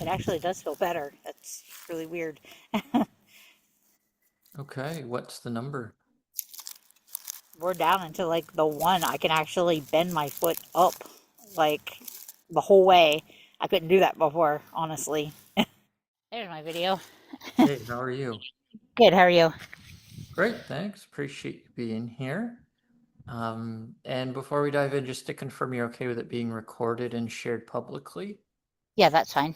It actually does feel better. That's really weird. Okay, what's the number? We're down into like the one I can actually bend my foot up like the whole way. I couldn't do that before, honestly. There's my video. Hey, how are you? Good, how are you? Great, thanks. Appreciate you being here. And before we dive in, just to confirm you're okay with it being recorded and shared publicly? Yeah, that's fine.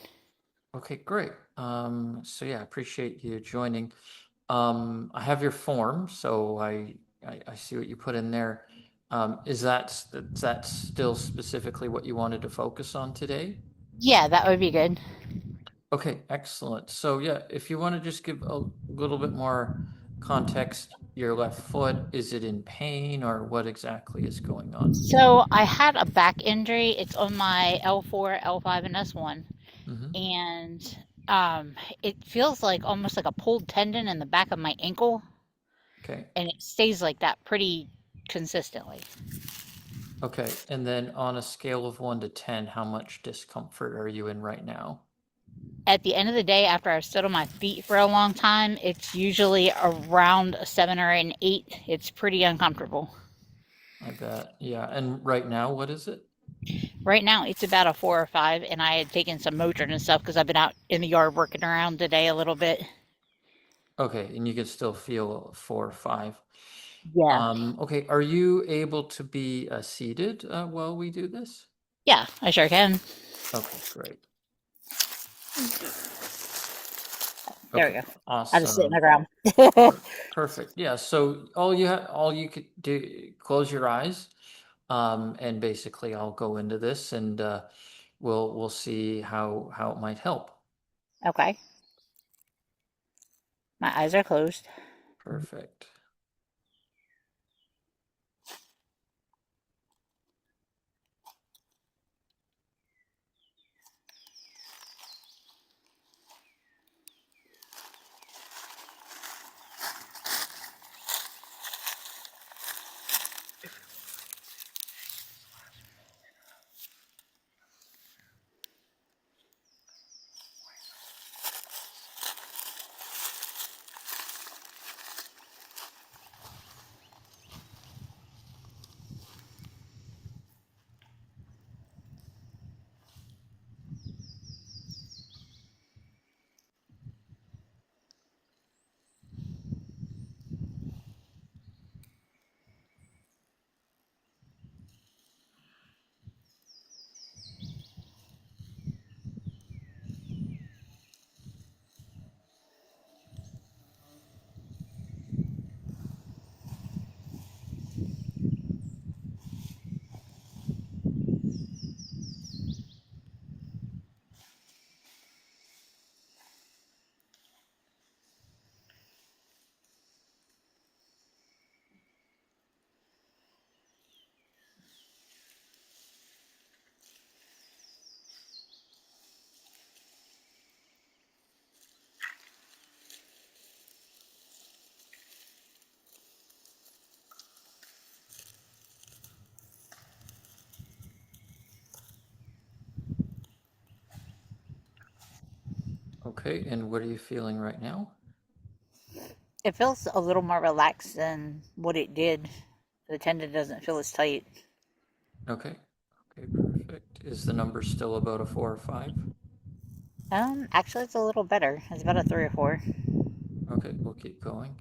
Okay, great. So yeah, appreciate you joining. I have your form, so I see what you put in there. Is that still specifically what you wanted to focus on today? Yeah, that would be good. Okay, excellent. So yeah, if you want to just give a little bit more context, your left foot, is it in pain or what exactly is going on? So I had a back injury. It's on my L4, L5, and S1. Hmm. And it feels like almost like a pulled tendon in the back of my ankle. Okay. And it stays like that pretty consistently. Okay. And then on a scale of 1 to 10, how much discomfort are you in right now? At the end of the day, after I've stood on my feet for a long time, it's usually around a 7 or an 8. It's pretty uncomfortable. I bet. Yeah. And right now, what is it? Right now, it's about a 4 or 5, and I had taken some Motrin and stuff because I've been out in the yard working around today a little bit. Okay. And you can still feel 4 or 5. Yeah. Okay. Are you able to be seated while we do this? Yeah, I sure can. Okay, great. There we Okay, go. I just sit in awesome. the ground. Perfect. Yeah. So all you could do, close your eyes, and basically I'll go into this and we'll see how it might help. Okay. My eyes are closed. Perfect. Okay, and what are you feeling right now? It feels a little more relaxed than what it did. The tendon doesn't feel as tight. Okay. Okay, perfect. Is the number still about a 4 or 5? Actually, it's a little better. It's about a 3 or 4. Okay, we'll keep going.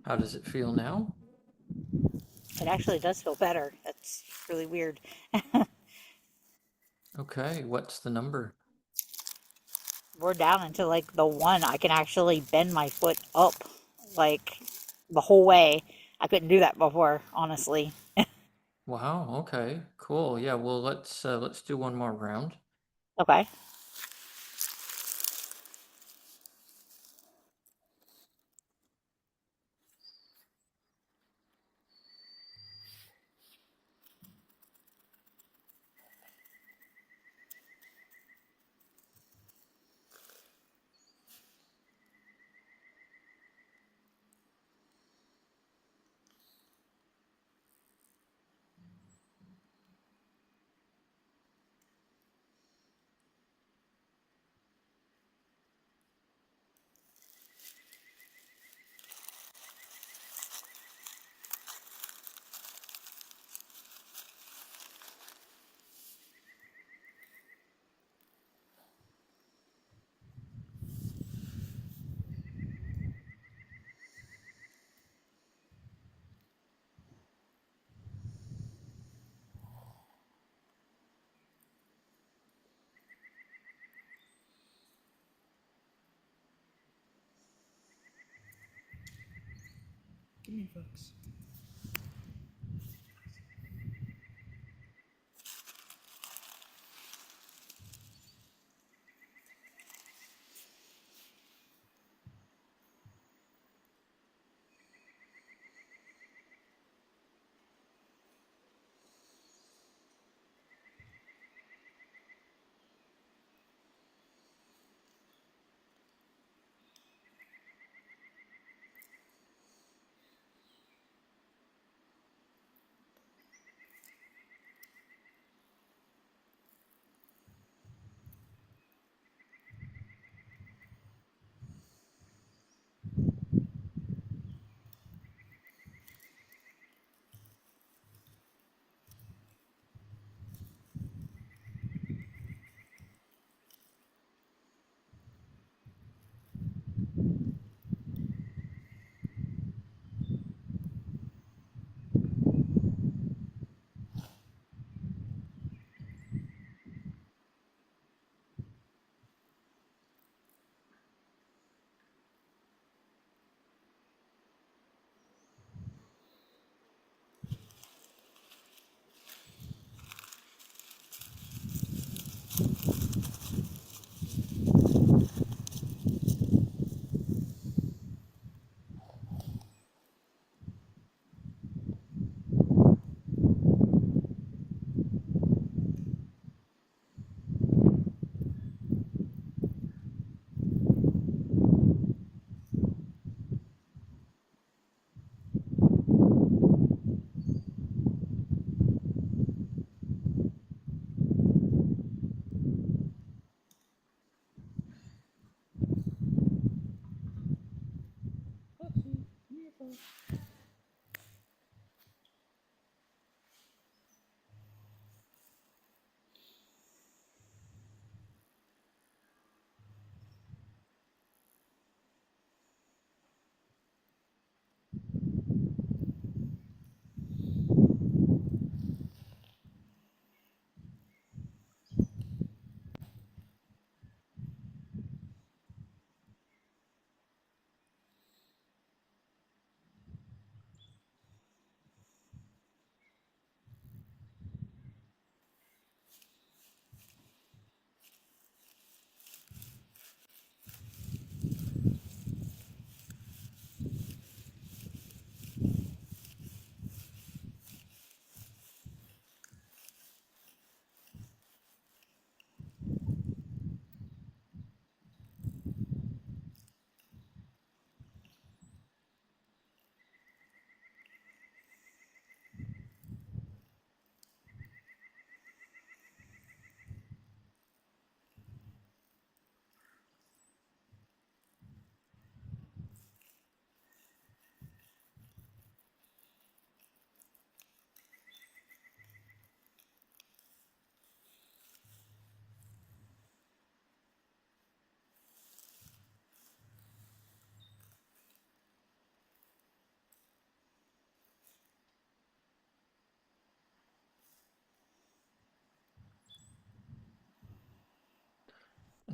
How does it feel now? It actually does feel better. That's really weird. Okay, what's the number? We're down into like the one. I can actually bend my foot up like the whole way. I couldn't do that before, honestly. Wow, okay, cool. Yeah, well, let's do one more round. Okay. Give me folks.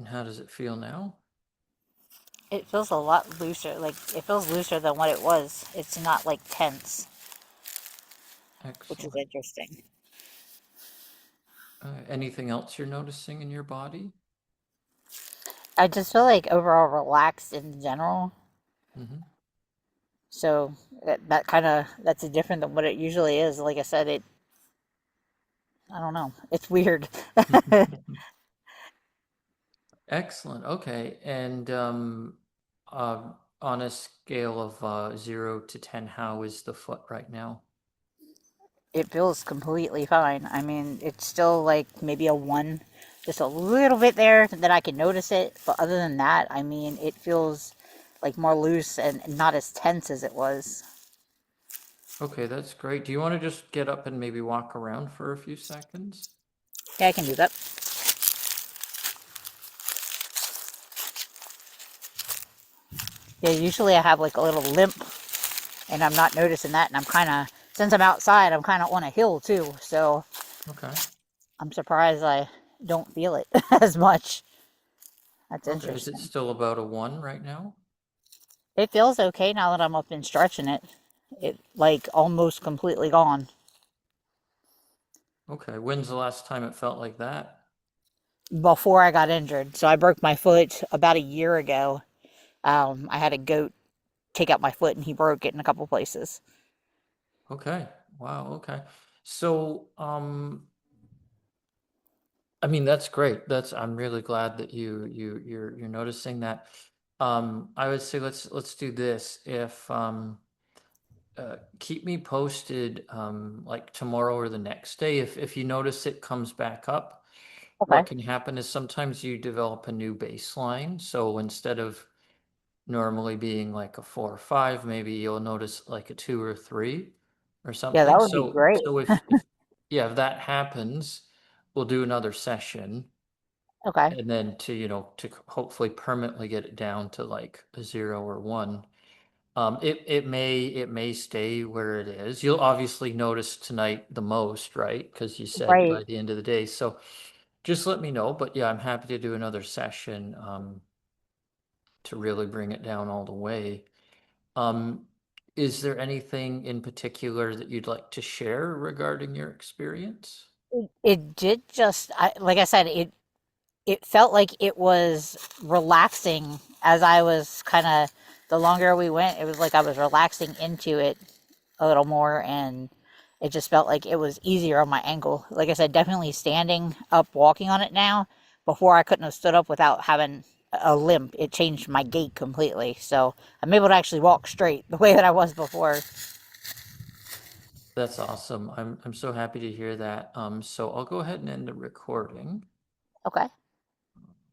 And how does it feel now? It feels a lot looser. Like, it feels looser than what it was. It's not like tense, which is Excellent. interesting. Anything else you're noticing in your body? I just feel like overall relaxed in general. Hmm. So that kind of that's different than what it usually is. Like I said, I don't know. It's weird. Excellent. Okay. And on a scale of 0 to 10, how is the foot right now? It feels completely fine. I mean, it's still like maybe a one, just a little bit there that I can notice it. But other than that, I mean, it feels like more loose and not as tense as it was. Okay, that's great. Do you want to just get up and maybe walk around for a few seconds? Yeah, I can do that. Yeah, usually I have like a little limp and I'm not noticing that. And I'm kind of, since I'm outside, I'm kind of on a hill too. So Okay. I'm surprised I don't feel it as much. That's Okay. Is it interesting. still about a 1 right now? It feels okay now that I'm up and stretching it. It like almost completely gone. Okay. When's the last time it felt like that? Before I got injured. So I broke my foot about a year ago. I had a goat take out my foot and he broke it in a couple places. Okay. Wow. Okay. So, I mean, that's great. I'm really glad that you're noticing that. I would say let's do this. If keep me posted, like tomorrow or the next day. If you notice it comes back up, Okay. what can happen is sometimes you develop a new baseline. So instead of normally being like a 4 or 5, maybe you'll notice like a 2 or 3 or Yeah, something. that would be So great. so if yeah, if that happens, we'll do another session. Okay. And then to hopefully permanently get it down to like a 0 or 1. It may stay where it is. You'll obviously notice tonight the most, right? Because you said Right. by the end of the day. So just let me know. But yeah, I'm happy to do another session to really bring it down all the way. Um, is there anything in particular that you'd like to share regarding your experience? It did just like I said, it felt like it was relaxing as I was kind of the longer we went, it was like I was relaxing into it a little more and it just felt like it was easier on my ankle. Like I said, definitely standing up, walking on it now. Before I couldn't have stood up without having a limp. It changed my gait completely. So I'm able to actually walk straight the way that I was before. That's awesome. I'm so happy to hear that. So I'll go ahead and end the recording. Okay.